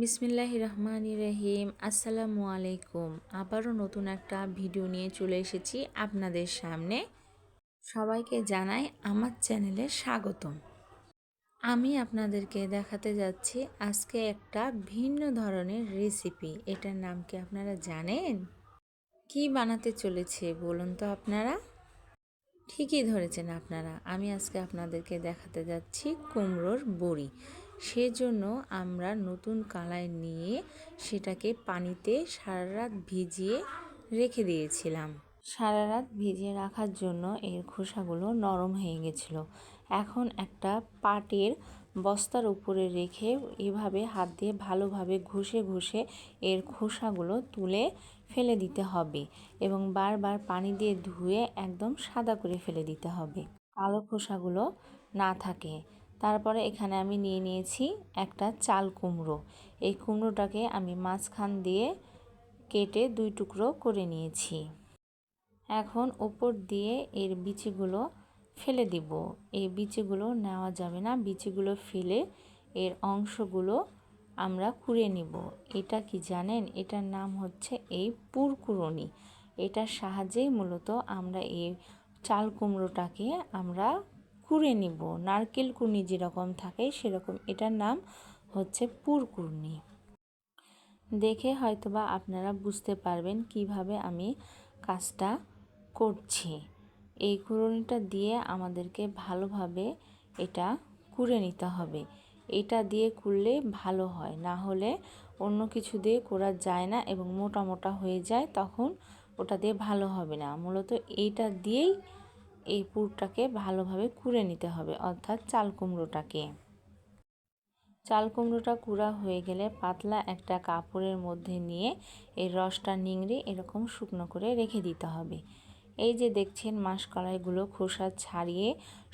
বিসমিল্লাহির রহমানির রহিম। আসসালামু আলাইকুম। আবারও নতুন একটা ভিডিও নিয়ে চলে এসেছি আপনাদের সামনে। সবাইকে জানাই আমার চ্যানেলে স্বাগতম। আমি আপনাদেরকে দেখাতে যাচ্ছি আজকে একটা ভিন্ন ধরনের রেসিপি। এটার নাম কি আপনারা জানেন? কি বানাতে চলেছে বলুন তো আপনারা? ঠিকই ধরেছেন আপনারা, আমি আজকে আপনাদেরকে দেখাতে যাচ্ছি কুমড়োর বড়ি। সেজন্য আমরা নতুন কড়াই নিয়ে সেটাকে পানিতে সারা রাত ভিজিয়ে রেখে দিয়েছিলাম। সারা রাত ভিজিয়ে রাখার জন্য এর খোসাগুলো নরম হয়ে গেছিল। এখন একটা পাটের বস্তার উপরে রেখে এভাবে হাত দিয়ে ভালোভাবে ঘষে ঘষে এর খোসাগুলো তুলে ফেলে দিতে হবে এবং বারবার পানি দিয়ে ধুয়ে একদম সাদা করে ফেলে দিতে হবে, কালো খোসাগুলো না থাকে। তারপরে এখানে আমি নিয়ে নিয়েছি একটা চাল কুমড়ো। এই কুমড়োটাকে আমি মাঝখান দিয়ে কেটে 2 টুকরো করে নিয়েছি। এখন ওপর দিয়ে এর বিচিগুলো ফেলে দিব। এই বিচিগুলো নেওয়া যাবে না, বিচিগুলো ফেলে এর অংশগুলো আমরা কুড়ে নিব। এটা কি জানেন? এটার নাম হচ্ছে এই পুরকুড়নি। এটার সাহায্যেই মূলত আমরা এই চাল কুমড়োটাকে আমরা কুড়ে নিব। নারকেল কুড়নি যেরকম থাকে সেরকম এটার নাম হচ্ছে পুরকুড়নি। দেখে হয়তোবা আপনারা বুঝতে পারবেন কিভাবে আমি কাজটা করছি। এই কুড়ুনিটা দিয়ে আমাদেরকে ভালোভাবে এটা কুড়ে নিতে হবে। এটা দিয়ে কুড়লে ভালো হয়, না হলে অন্য কিছু দিয়ে করা যায় না এবং মোটা মোটা হয়ে যায়, তখন ওটা দিয়ে ভালো হবে না। মূলত এইটা দিয়েই এই পুরটাকে ভালোভাবে কুড়ে নিতে হবে, অর্থাৎ চাল কুমড়োটাকে। চাল কুমড়োটা কুড়া হয়ে গেলে পাতলা একটা কাপড়ের মধ্যে নিয়ে এই রসটা নিংড়ে এরকম শুকনো করে রেখে দিতে হবে। এই যে দেখছেন মাসকলাইগুলো খোসা ছাড়িয়ে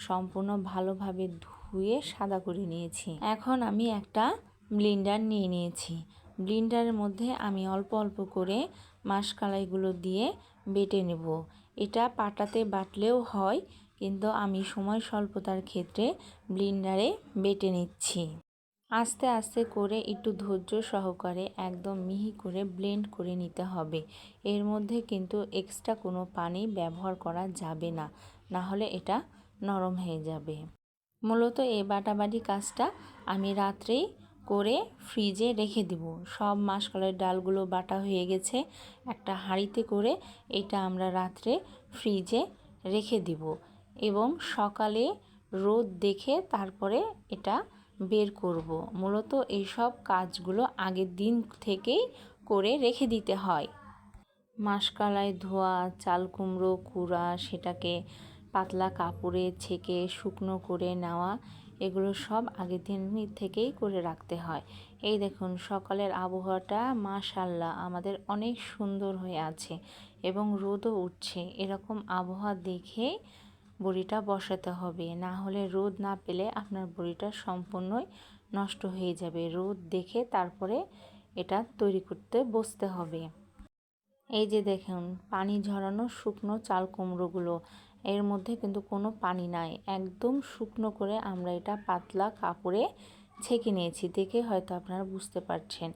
সম্পূর্ণ ভালোভাবে ধুয়ে সাদা করে নিয়েছি। এখন আমি একটা ব্লেন্ডার নিয়ে নিয়েছি। ব্লেন্ডারের মধ্যে আমি অল্প অল্প করে মাসকলাইগুলো দিয়ে বেটে নেব। এটা পাটাতে বাটলেও হয়, কিন্তু আমি সময় স্বল্পতার ক্ষেত্রে ব্লেন্ডারে বেটে নিচ্ছি। আস্তে আস্তে করে একটু ধৈর্য সহকারে একদম মিহি করে ব্লেন্ড করে নিতে হবে। এর মধ্যে কিন্তু এক্সট্রা কোনো পানি ব্যবহার করা যাবে না, না হলে এটা নরম হয়ে যাবে। মূলত এই বাটাবাটি কাজটা আমি রাত্রেই করে ফ্রিজে রেখে দিব। সব মাসকলাইয়ের ডালগুলো বাটা হয়ে গেছে। একটা হাঁড়িতে করে এটা আমরা রাত্রে ফ্রিজে রেখে দিব এবং সকালে রোদ দেখে তারপরে এটা বের করব। মূলত এইসব কাজগুলো আগের দিন থেকেই করে রেখে দিতে হয়। মাসকলাই ধোয়া, চাল কুমড়ো কুড়া, সেটাকে পাতলা কাপড়ে ছেঁকে শুকনো করে নেওয়া, এগুলো সব আগের দিন থেকেই করে রাখতে হয়। এই দেখুন সকালের আবহাওয়াটা মাশাআল্লাহ আমাদের অনেক সুন্দর হয়ে আছে এবং রোদও উঠছে। এরকম আবহাওয়া দেখে বড়িটা বসাতে হবে, না হলে রোদ না পেলে আপনার বড়িটা সম্পূর্ণই নষ্ট হয়ে যাবে। রোদ দেখে তারপরে এটা তৈরি করতে বসতে হবে। এই যে দেখুন পানি ঝরানো শুকনো চাল কুমড়োগুলো, এর মধ্যে কিন্তু কোনো পানি নাই, একদম শুকনো করে আমরা এটা পাতলা কাপড়ে ছেঁকে নিয়েছি। দেখে হয়তো আপনারা বুঝতে পারছেন।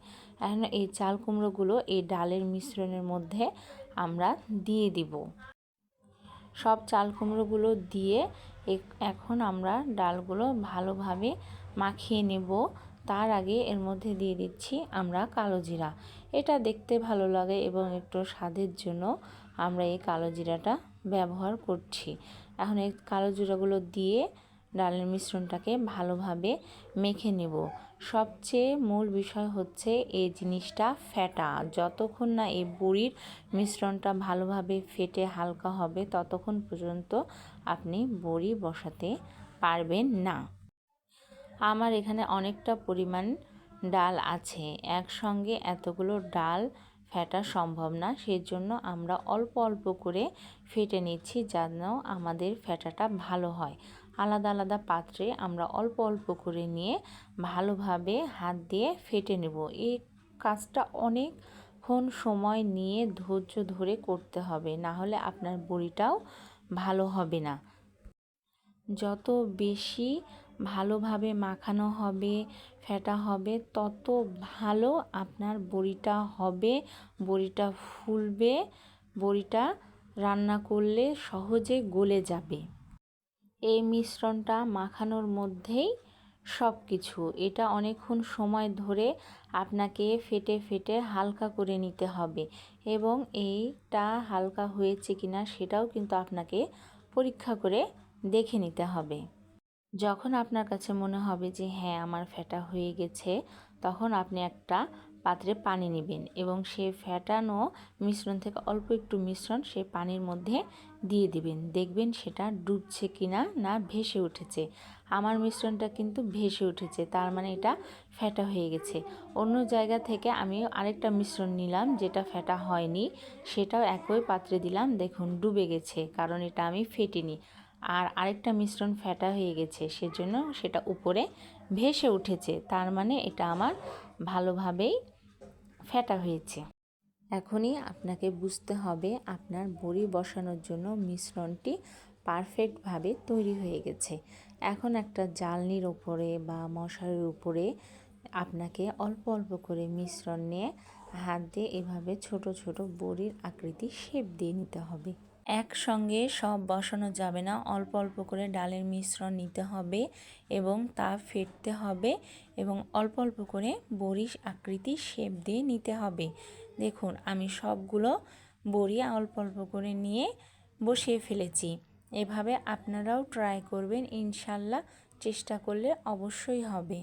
এখন এই চাল কুমড়োগুলো এই ডালের মিশ্রণের মধ্যে আমরা দিয়ে দিব। সব চাল কুমড়োগুলো দিয়ে এখন আমরা ডালগুলো ভালোভাবে মাখিয়ে নেব। তার আগে এর মধ্যে দিয়ে দিচ্ছি আমরা কালো জিরা। এটা দেখতে ভালো লাগে এবং একটু স্বাদের জন্য আমরা এই কালো জিরাটা ব্যবহার করছি। এখন এই কালো জিরাগুলো দিয়ে ডালের মিশ্রণটাকে ভালোভাবে মেখে নেব। সবচেয়ে মূল বিষয় হচ্ছে এই জিনিসটা ফেটা। যতক্ষণ না এই বড়ির মিশ্রণটা ভালোভাবে ফেটে হালকা হবে ততক্ষণ পর্যন্ত আপনি বড়ি বসাতে পারবেন না। আমার এখানে অনেকটা পরিমাণ ডাল আছে, একসঙ্গে এতগুলো ডাল ফেটা সম্ভব না, সেই জন্য আমরা অল্প অল্প করে ফেটে নিচ্ছি যেন আমাদের ফেটাটা ভালো হয়। আলাদা আলাদা পাত্রে আমরা অল্প অল্প করে নিয়ে ভালোভাবে হাত দিয়ে ফেটে নেব। এই কাজটা অনেকক্ষণ সময় নিয়ে ধৈর্য ধরে করতে হবে, না হলে আপনার বড়িটাও ভালো হবে না। যত বেশি ভালোভাবে মাখানো হবে, ফেটা হবে তত ভালো আপনার বড়িটা হবে, বড়িটা ফুলবে, বড়িটা রান্না করলে সহজে গলে যাবে। এই মিশ্রণটা মাখানোর মধ্যেই সব কিছু। এটা অনেকক্ষণ সময় ধরে আপনাকে ফেটে ফেটে হালকা করে নিতে হবে এবং এইটা হালকা হয়েছে কিনা সেটাও কিন্তু আপনাকে পরীক্ষা করে দেখে নিতে হবে। যখন আপনার কাছে মনে হবে যে হ্যাঁ আমার ফেটা হয়ে গেছে, তখন আপনি একটা পাত্রে পানি নেবেন এবং সেই ফেটানো মিশ্রণ থেকে অল্প একটু মিশ্রণ সেই পানির মধ্যে দিয়ে দিবেন। দেখবেন সেটা ডুবছে কিনা না ভেসে উঠেছে। আমার মিশ্রণটা কিন্তু ভেসে উঠেছে, তার মানে এটা ফেটা হয়ে গেছে। অন্য জায়গা থেকে আমি আরেকটা মিশ্রণ নিলাম যেটা ফেটা হয়নি, সেটাও একই পাত্রে দিলাম, দেখুন ডুবে গেছে, কারণ এটা আমি ফেটিনি। আর আরেকটা মিশ্রণ ফেটা হয়ে গেছে, সেজন্য সেটা উপরে ভেসে উঠেছে, তার মানে এটা আমার ভালোভাবেই ফেটা হয়েছে। এখনই আপনাকে বুঝতে হবে আপনার বড়ি বসানোর জন্য মিশ্রণটি পারফেক্টভাবে তৈরি হয়ে গেছে। এখন একটা জ্বালনির উপরে বা মশারির উপরে আপনাকে অল্প অল্প করে মিশ্রণ নিয়ে হাত দিয়ে এভাবে ছোট ছোট বড়ির আকৃতি শেপ দিয়ে নিতে হবে। একসঙ্গে সব বসানো যাবে না, অল্প অল্প করে ডালের মিশ্রণ নিতে হবে এবং তা ফেটতে হবে এবং অল্প অল্প করে বড়ির আকৃতি শেপ দিয়ে নিতে হবে। দেখুন আমি সবগুলো বড়ি অল্প অল্প করে নিয়ে বসিয়ে ফেলেছি। এভাবে আপনারাও ট্রাই করবেন, ইনশাল্লাহ চেষ্টা করলে অবশ্যই হবে।